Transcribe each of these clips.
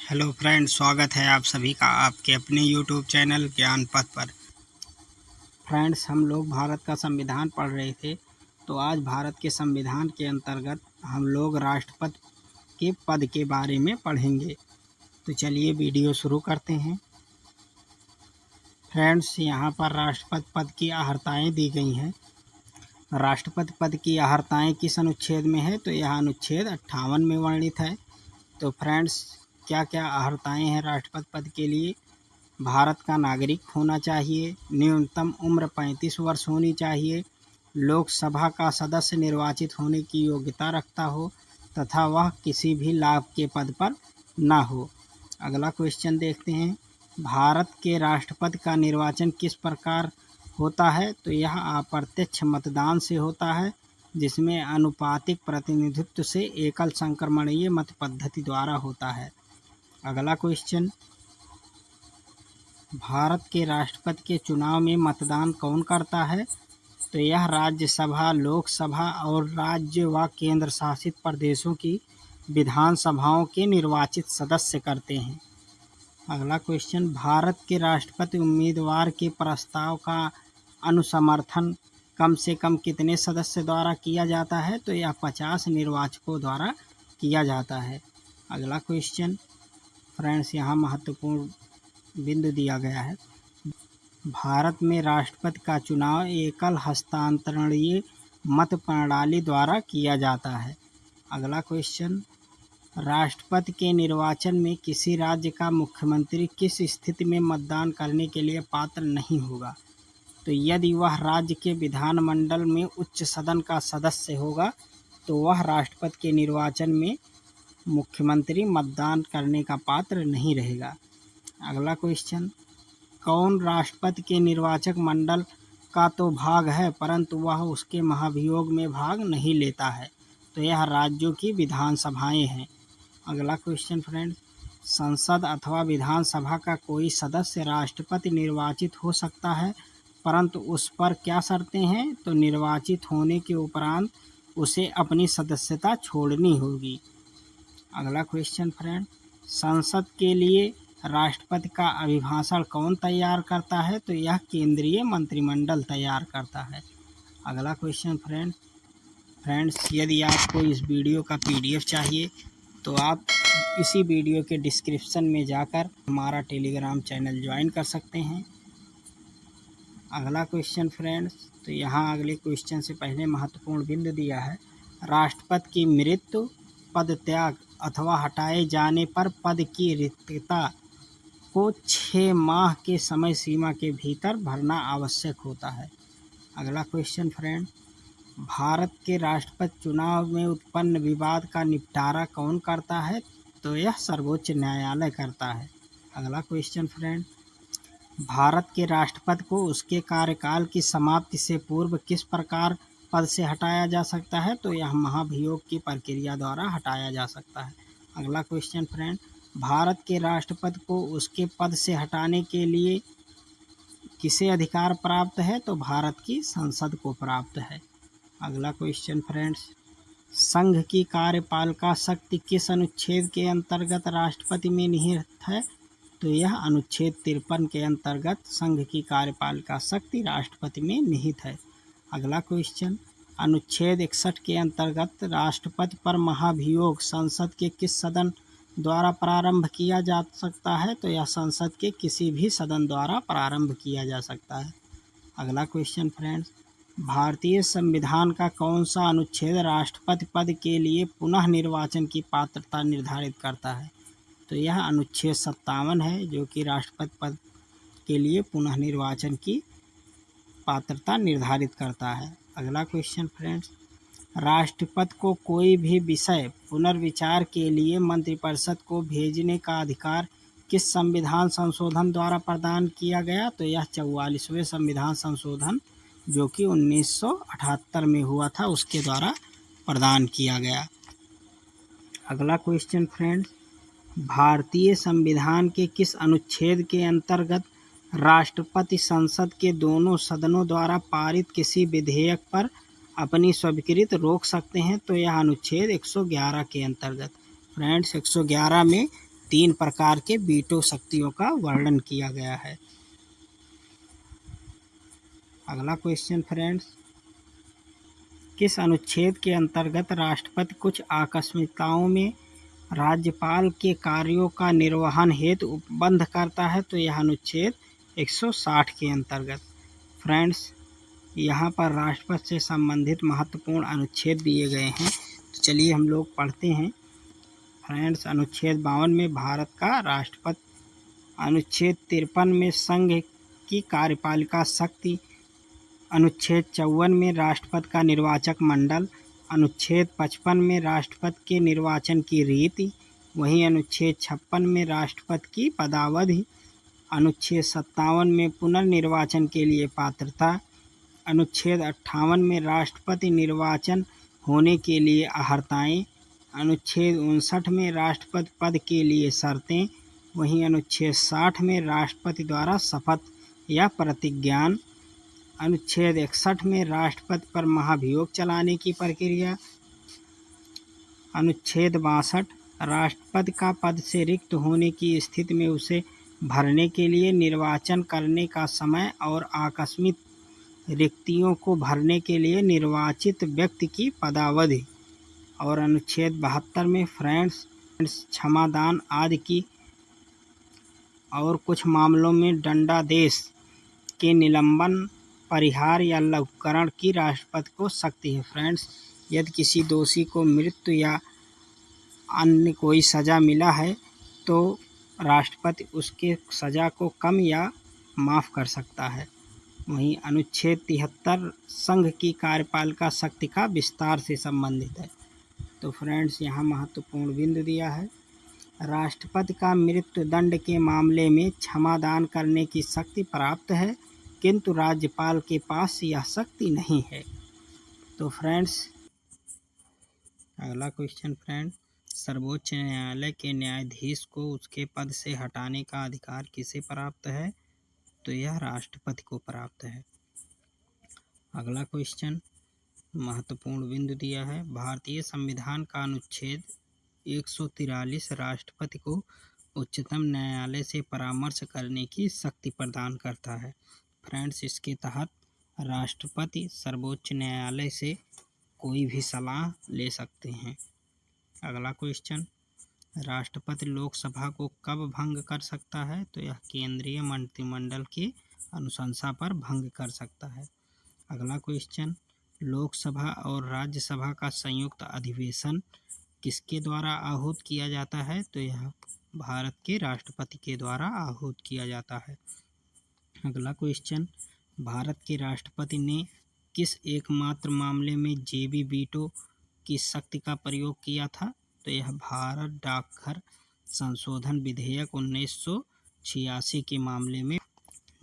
Hello friends, स्वागत है आप सभी का आपके अपने यूट्यूब चैनल ज्ञान पथ पर। फ्रेंड्स, हम लोग भारत का संविधान पढ़ रहे थे, तो आज भारत के संविधान के अंतर्गत हम लोग राष्ट्रपति के पद के बारे में पढ़ेंगे। तो चलिए वीडियो शुरू करते हैं। फ्रेंड्स, यहाँ पर राष्ट्रपति पद की अहर्ताएँ दी गई हैं। राष्ट्रपति पद की अहर्ताएँ किस अनुच्छेद में है? तो यह अनुच्छेद 58 में वर्णित है। तो फ्रेंड्स, क्या क्या अहर्ताएँ हैं राष्ट्रपति पद के लिए? भारत का नागरिक होना चाहिए, न्यूनतम उम्र 35 वर्ष होनी चाहिए, लोकसभा का सदस्य निर्वाचित होने की योग्यता रखता हो तथा वह किसी भी लाभ के पद पर न हो। अगला क्वेश्चन देखते हैं। भारत के राष्ट्रपति का निर्वाचन किस प्रकार होता है? तो यह अप्रत्यक्ष मतदान से होता है, जिसमें अनुपातिक प्रतिनिधित्व से एकल संक्रमणीय मत पद्धति द्वारा होता है। अगला क्वेश्चन, भारत के राष्ट्रपति के चुनाव में मतदान कौन करता है? तो यह राज्यसभा, लोकसभा और राज्य व केंद्र शासित प्रदेशों की विधानसभाओं के निर्वाचित सदस्य करते हैं। अगला क्वेश्चन, भारत के राष्ट्रपति उम्मीदवार के प्रस्ताव का अनुसमर्थन कम से कम कितने सदस्य द्वारा किया जाता है? तो यह 50 निर्वाचकों द्वारा किया जाता है। अगला क्वेश्चन, फ्रेंड्स, यहाँ महत्वपूर्ण बिंदु दिया गया है। भारत में राष्ट्रपति का चुनाव एकल हस्तांतरणीय मत प्रणाली द्वारा किया जाता है। अगला क्वेश्चन, राष्ट्रपति के निर्वाचन में किसी राज्य का मुख्यमंत्री किस स्थिति में मतदान करने के लिए पात्र नहीं होगा? तो यदि वह राज्य के विधानमंडल में उच्च सदन का सदस्य होगा, तो वह राष्ट्रपति के निर्वाचन में मुख्यमंत्री मतदान करने का पात्र नहीं रहेगा। अगला क्वेश्चन, कौन राष्ट्रपति के निर्वाचक मंडल का तो भाग है, परंतु वह उसके महाभियोग में भाग नहीं लेता है? तो यह राज्यों की विधानसभाएं हैं। अगला क्वेश्चन फ्रेंड्स, संसद अथवा विधानसभा का कोई सदस्य राष्ट्रपति निर्वाचित हो सकता है, परंतु उस पर क्या शर्तें हैं? तो निर्वाचित होने के उपरांत उसे अपनी सदस्यता छोड़नी होगी। अगला क्वेश्चन फ्रेंड, संसद के लिए राष्ट्रपति का अभिभाषण कौन तैयार करता है? तो यह केंद्रीय मंत्रिमंडल तैयार करता है। अगला क्वेश्चन फ्रेंड्स, यदि आपको इस वीडियो का PDF चाहिए तो आप इसी वीडियो के डिस्क्रिप्शन में जाकर हमारा टेलीग्राम चैनल ज्वाइन कर सकते हैं। अगला क्वेश्चन फ्रेंड्स, तो यहाँ अगले क्वेश्चन से पहले महत्वपूर्ण बिंदु दिया है। राष्ट्रपति की मृत्यु, पद त्याग अथवा हटाए जाने पर पद की रिक्तता को 6 माह के समय सीमा के भीतर भरना आवश्यक होता है। अगला क्वेश्चन फ्रेंड, भारत के राष्ट्रपति चुनाव में उत्पन्न विवाद का निपटारा कौन करता है? तो यह सर्वोच्च न्यायालय करता है। अगला क्वेश्चन फ्रेंड, भारत के राष्ट्रपति को उसके कार्यकाल की समाप्ति से पूर्व किस प्रकार पद से हटाया जा सकता है? तो यह महाभियोग की प्रक्रिया द्वारा हटाया जा सकता है। अगला क्वेश्चन फ्रेंड, भारत के राष्ट्रपति को उसके पद से हटाने के लिए किसे अधिकार प्राप्त है? तो भारत की संसद को प्राप्त है। अगला क्वेश्चन फ्रेंड्स, संघ की कार्यपालिका शक्ति किस अनुच्छेद के अंतर्गत राष्ट्रपति में निहित है? तो यह अनुच्छेद 53 के अंतर्गत संघ की कार्यपालिका शक्ति राष्ट्रपति में निहित है। अगला क्वेश्चन, अनुच्छेद 61 के अंतर्गत राष्ट्रपति पर महाभियोग संसद के किस सदन द्वारा प्रारंभ किया जा सकता है? तो यह संसद के किसी भी सदन द्वारा प्रारंभ किया जा सकता है। अगला क्वेश्चन फ्रेंड्स, भारतीय संविधान का कौन सा अनुच्छेद राष्ट्रपति पद के लिए पुनः निर्वाचन की पात्रता निर्धारित करता है? तो यह अनुच्छेद 57 है, जो कि राष्ट्रपति पद के लिए पुनः निर्वाचन की पात्रता निर्धारित करता है। अगला क्वेश्चन फ्रेंड्स, राष्ट्रपति को कोई भी विषय पुनर्विचार के लिए मंत्रिपरिषद को भेजने का अधिकार किस संविधान संशोधन द्वारा प्रदान किया गया? तो यह 44वें संविधान संशोधन, जो कि 1978 में हुआ था, उसके द्वारा प्रदान किया गया। अगला क्वेश्चन फ्रेंड्स, भारतीय संविधान के किस अनुच्छेद के अंतर्गत राष्ट्रपति संसद के दोनों सदनों द्वारा पारित किसी विधेयक पर अपनी स्वीकृति रोक सकते हैं? तो यह अनुच्छेद 111 के अंतर्गत। फ्रेंड्स, 111 में 3 प्रकार के वीटो शक्तियों का वर्णन किया गया है। अगला क्वेश्चन फ्रेंड्स, किस अनुच्छेद के अंतर्गत राष्ट्रपति कुछ आकस्मिकताओं में राज्यपाल के कार्यों का निर्वहन हेतु उपबंध करता है? तो यह अनुच्छेद 160 के अंतर्गत। फ्रेंड्स, यहाँ पर राष्ट्रपति से संबंधित महत्वपूर्ण अनुच्छेद दिए गए हैं, तो चलिए हम लोग पढ़ते हैं। फ्रेंड्स, अनुच्छेद 52 में भारत का राष्ट्रपति, अनुच्छेद 53 में संघ की कार्यपालिका शक्ति, अनुच्छेद 54 में राष्ट्रपति का निर्वाचक मंडल, अनुच्छेद 55 में राष्ट्रपति के निर्वाचन की रीति, वहीं अनुच्छेद 56 में राष्ट्रपति की पदावधि, अनुच्छेद 57 में पुनर्निर्वाचन के लिए पात्रता, अनुच्छेद 58 में राष्ट्रपति निर्वाचन होने के लिए अहर्ताएँ, अनुच्छेद 59 में राष्ट्रपति पद के लिए शर्तें, वहीं अनुच्छेद 60 में राष्ट्रपति द्वारा शपथ या प्रतिज्ञान, अनुच्छेद 61 में राष्ट्रपति पर महाभियोग चलाने की प्रक्रिया, अनुच्छेद 62 राष्ट्रपति का पद से रिक्त होने की स्थिति में उसे भरने के लिए निर्वाचन करने का समय और आकस्मिक रिक्तियों को भरने के लिए निर्वाचित व्यक्ति की पदावधि, और अनुच्छेद 72 में फ्रेंड्स क्षमादान आदि की और कुछ मामलों में दंडादेश के निलंबन, परिहार या लघुकरण की राष्ट्रपति को शक्ति है। फ्रेंड्स, यदि किसी दोषी को मृत्यु या अन्य कोई सज़ा मिला है तो राष्ट्रपति उसके सज़ा को कम या माफ़ कर सकता है। वहीं अनुच्छेद 73 संघ की कार्यपालिका शक्ति का विस्तार से संबंधित है। तो फ्रेंड्स, यहाँ महत्वपूर्ण बिंदु दिया है, राष्ट्रपति का मृत्यु दंड के मामले में क्षमादान करने की शक्ति प्राप्त है, किंतु राज्यपाल के पास यह शक्ति नहीं है। तो फ्रेंड्स, अगला क्वेश्चन फ्रेंड, सर्वोच्च न्यायालय के न्यायाधीश को उसके पद से हटाने का अधिकार किसे प्राप्त है? तो यह राष्ट्रपति को प्राप्त है। अगला क्वेश्चन, महत्वपूर्ण बिंदु दिया है, भारतीय संविधान का अनुच्छेद 143 राष्ट्रपति को उच्चतम न्यायालय से परामर्श करने की शक्ति प्रदान करता है। फ्रेंड्स, इसके तहत राष्ट्रपति सर्वोच्च न्यायालय से कोई भी सलाह ले सकते हैं। अगला क्वेश्चन, राष्ट्रपति लोकसभा को कब भंग कर सकता है? तो यह केंद्रीय मंत्रिमंडल की अनुशंसा पर भंग कर सकता है। अगला क्वेश्चन, लोकसभा और राज्यसभा का संयुक्त अधिवेशन किसके द्वारा आहूत किया जाता है? तो यह भारत के राष्ट्रपति के द्वारा आहूत किया जाता है। अगला क्वेश्चन, भारत के राष्ट्रपति ने किस एकमात्र मामले में जेबी वीटो की शक्ति का प्रयोग किया था? तो यह भारत डाकघर संशोधन विधेयक 1986 के मामले में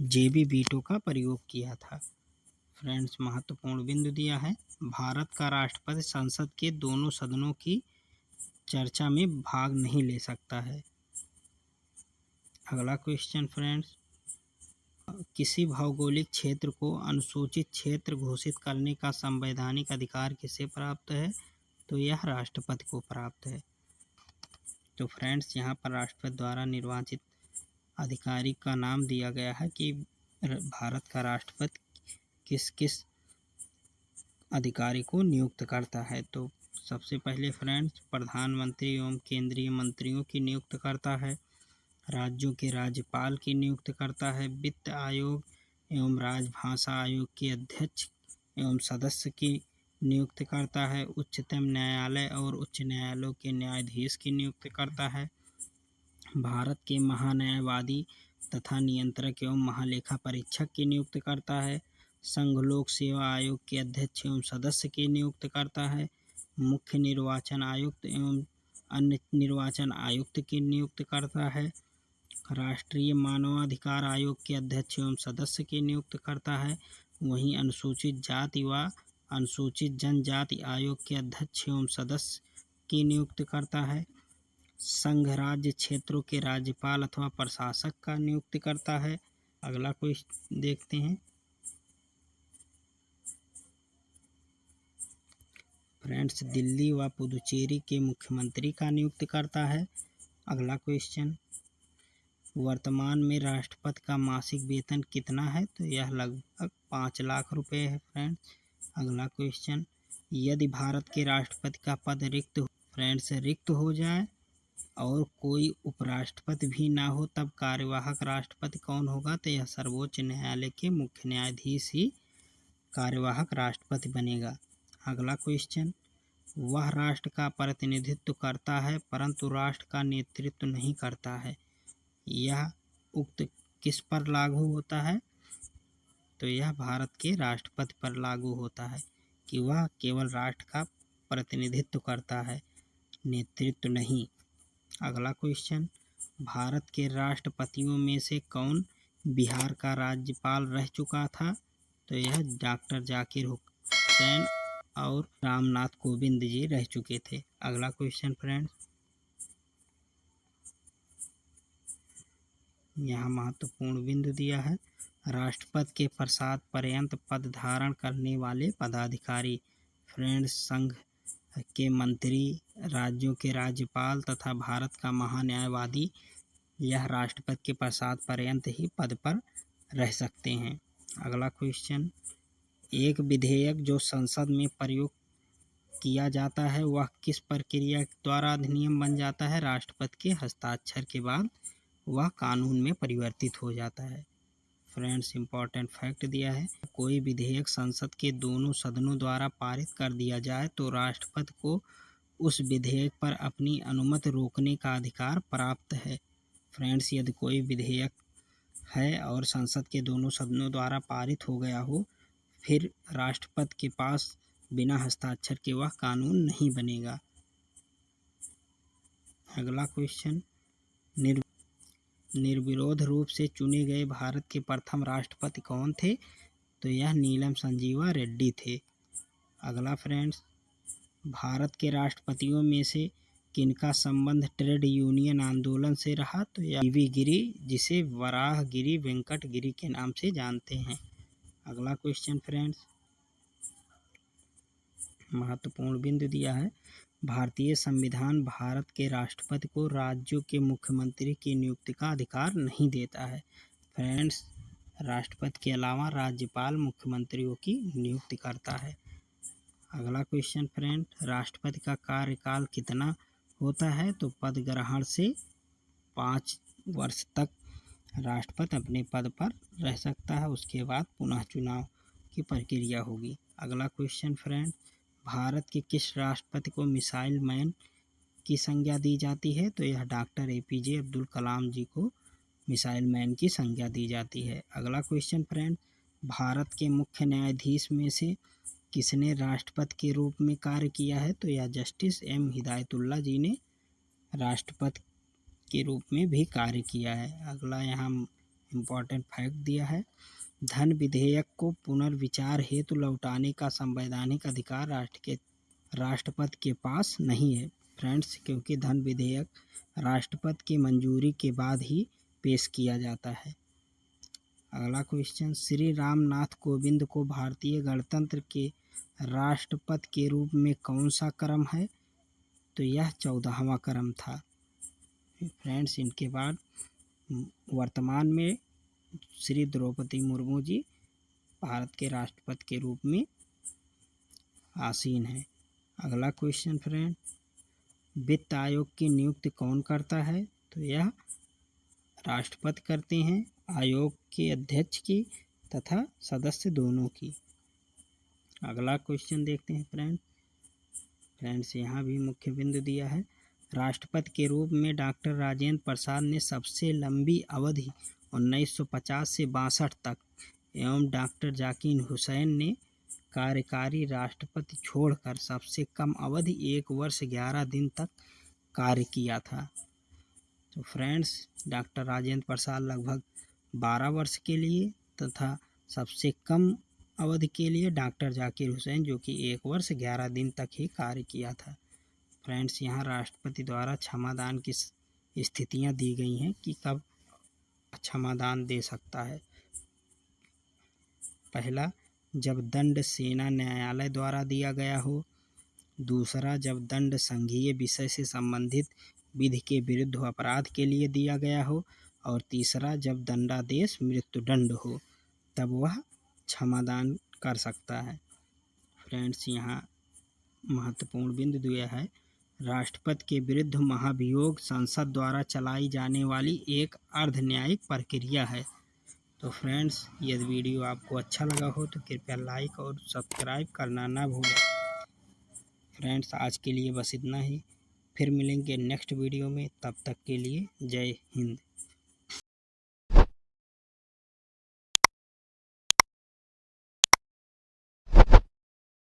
जेबी वीटो का प्रयोग किया था। फ्रेंड्स, महत्वपूर्ण बिंदु दिया है, भारत का राष्ट्रपति संसद के दोनों सदनों की चर्चा में भाग नहीं ले सकता है। अगला क्वेश्चन फ्रेंड्स, किसी भौगोलिक क्षेत्र को अनुसूचित क्षेत्र घोषित करने का संवैधानिक अधिकार किसे प्राप्त है? तो यह राष्ट्रपति को प्राप्त है। तो फ्रेंड्स, यहाँ पर राष्ट्रपति द्वारा निर्वाचित अधिकारी का नाम दिया गया है कि भारत का राष्ट्रपति किस किस अधिकारी को नियुक्त करता है। तो सबसे पहले फ्रेंड्स, प्रधानमंत्री एवं केंद्रीय मंत्रियों की नियुक्त करता है, राज्यों के राज्यपाल की नियुक्त करता है, वित्त आयोग एवं राजभाषा आयोग के अध्यक्ष एवं सदस्य की नियुक्त करता है, उच्चतम न्यायालय और उच्च न्यायालयों के न्यायाधीश की नियुक्त करता है, भारत के महान्यायवादी तथा नियंत्रक एवं महालेखा परीक्षक की नियुक्त करता है, संघ लोक सेवा आयोग के अध्यक्ष एवं सदस्य की नियुक्त करता है, मुख्य निर्वाचन आयुक्त एवं अन्य निर्वाचन आयुक्त की नियुक्त करता है, राष्ट्रीय मानवाधिकार आयोग के अध्यक्ष एवं सदस्य की नियुक्त करता है, वहीं अनुसूचित जाति व अनुसूचित जनजाति आयोग के अध्यक्ष एवं सदस्य की नियुक्त करता है, संघ राज्य क्षेत्रों के राज्यपाल अथवा प्रशासक का नियुक्त करता है। अगला क्वेश्चन देखते हैं फ्रेंड्स, दिल्ली व पुदुचेरी के मुख्यमंत्री का नियुक्त करता है, अगला क्वेश्चन, वर्तमान में राष्ट्रपति का मासिक वेतन कितना है? तो यह लगभग 5 लाख रुपए है फ्रेंड्स। अगला क्वेश्चन, यदि भारत के राष्ट्रपति का पद रिक्त हो जाए और कोई उपराष्ट्रपति भी ना हो, तब कार्यवाहक राष्ट्रपति कौन होगा? तो यह सर्वोच्च न्यायालय के मुख्य न्यायाधीश ही कार्यवाहक राष्ट्रपति बनेगा। अगला क्वेश्चन, वह राष्ट्र का प्रतिनिधित्व करता है परंतु राष्ट्र का नेतृत्व नहीं करता है, यह उक्त किस पर लागू होता है? तो यह भारत के राष्ट्रपति पर लागू होता है कि वह केवल राष्ट्र का प्रतिनिधित्व करता है, नेतृत्व नहीं। अगला क्वेश्चन, भारत के राष्ट्रपतियों में से कौन बिहार का राज्यपाल रह चुका था? तो यह डॉक्टर जाकिर हुसैन और रामनाथ कोविंद जी रह चुके थे। अगला क्वेश्चन फ्रेंड्स, यहाँ महत्वपूर्ण बिंदु दिया है, राष्ट्रपति के प्रसाद पर्यंत पद धारण करने वाले पदाधिकारी फ्रेंड्स संघ के मंत्री, राज्यों के राज्यपाल तथा भारत का महान्यायवादी यह राष्ट्रपति के प्रसाद पर्यंत ही पद पर रह सकते हैं। अगला क्वेश्चन, एक विधेयक जो संसद में प्रयोग किया जाता है वह किस प्रक्रिया द्वारा अधिनियम बन जाता है? राष्ट्रपति के हस्ताक्षर के बाद वह कानून में परिवर्तित हो जाता है। फ्रेंड्स इंपॉर्टेंट फैक्ट दिया है, कोई विधेयक संसद के दोनों सदनों द्वारा पारित कर दिया जाए तो राष्ट्रपति को उस विधेयक पर अपनी अनुमति रोकने का अधिकार प्राप्त है। फ्रेंड्स, यदि कोई विधेयक है और संसद के दोनों सदनों द्वारा पारित हो गया हो, फिर राष्ट्रपति के पास बिना हस्ताक्षर के वह कानून नहीं बनेगा। अगला क्वेश्चन, निर्विरोध रूप से चुने गए भारत के प्रथम राष्ट्रपति कौन थे? तो यह नीलम संजीवा रेड्डी थे। अगला फ्रेंड्स, भारत के राष्ट्रपतियों में से किनका संबंध ट्रेड यूनियन आंदोलन से रहा? तो यह वी गिरी, जिसे वराह गिरी वेंकट गिरी के नाम से जानते हैं। अगला क्वेश्चन फ्रेंड्स, महत्वपूर्ण बिंदु दिया है, भारतीय संविधान भारत के राष्ट्रपति को राज्यों के मुख्यमंत्री की नियुक्ति का अधिकार नहीं देता है। फ्रेंड्स, राष्ट्रपति के अलावा राज्यपाल मुख्यमंत्रियों की नियुक्ति करता है। अगला क्वेश्चन फ्रेंड, राष्ट्रपति का कार्यकाल कितना होता है? तो पद ग्रहण से 5 वर्ष तक राष्ट्रपति अपने पद पर रह सकता है, उसके बाद पुनः चुनाव की प्रक्रिया होगी। अगला क्वेश्चन फ्रेंड, भारत के किस राष्ट्रपति को मिसाइल मैन की संज्ञा दी जाती है? तो यह डॉक्टर APJ अब्दुल कलाम जी को मिसाइल मैन की संज्ञा दी जाती है। अगला क्वेश्चन फ्रेंड, भारत के मुख्य न्यायाधीश में से किसने राष्ट्रपति के रूप में कार्य किया है? तो यह जस्टिस M हिदायतुल्लाह जी ने राष्ट्रपति के रूप में भी कार्य किया है। अगला यहाँ इम्पोर्टेंट फैक्ट दिया है, धन विधेयक को पुनर्विचार हेतु लौटाने का संवैधानिक अधिकार राष्ट्रपति के पास नहीं है। फ्रेंड्स, क्योंकि धन विधेयक राष्ट्रपति की मंजूरी के बाद ही पेश किया जाता है। अगला क्वेश्चन, श्री रामनाथ कोविंद को भारतीय गणतंत्र के राष्ट्रपति के रूप में कौन सा क्रम है? तो यह 14वां क्रम था। फ्रेंड्स, इनके बाद वर्तमान में श्री द्रौपदी मुर्मू जी भारत के राष्ट्रपति के रूप में आसीन है। अगला क्वेश्चन फ्रेंड, वित्त आयोग की नियुक्ति कौन करता है? तो यह राष्ट्रपति करते हैं, आयोग के अध्यक्ष की तथा सदस्य दोनों की। अगला क्वेश्चन देखते हैं फ्रेंड्स, यहाँ भी मुख्य बिंदु दिया है, राष्ट्रपति के रूप में डॉक्टर राजेंद्र प्रसाद ने सबसे लंबी अवधि 1950 से 62 तक एवं डॉक्टर जाकिर हुसैन ने कार्यकारी राष्ट्रपति छोड़कर सबसे कम अवधि 1 वर्ष 11 दिन तक कार्य किया था। तो फ्रेंड्स, डॉक्टर राजेंद्र प्रसाद लगभग 12 वर्ष के लिए तथा सबसे कम अवधि के लिए डॉक्टर जाकिर हुसैन जो कि 1 वर्ष 11 दिन तक ही कार्य किया था। फ्रेंड्स, यहाँ राष्ट्रपति द्वारा क्षमादान की स्थितियाँ दी गई हैं कि कब क्षमादान दे सकता है। पहला, जब दंड सेना न्यायालय द्वारा दिया गया हो। दूसरा, जब दंड संघीय विषय से संबंधित विधि के विरुद्ध अपराध के लिए दिया गया हो, और तीसरा जब दंडादेश मृत्युदंड हो तब वह क्षमादान कर सकता है। फ्रेंड्स, यहाँ महत्वपूर्ण बिंदु दिया है, राष्ट्रपति के विरुद्ध महाभियोग संसद द्वारा चलाई जाने वाली एक अर्ध न्यायिक प्रक्रिया है। तो फ्रेंड्स, यदि वीडियो आपको अच्छा लगा हो तो कृपया लाइक और सब्सक्राइब करना ना भूलें। फ्रेंड्स, आज के लिए बस इतना ही, फिर मिलेंगे नेक्स्ट वीडियो में, तब तक के लिए जय हिंद।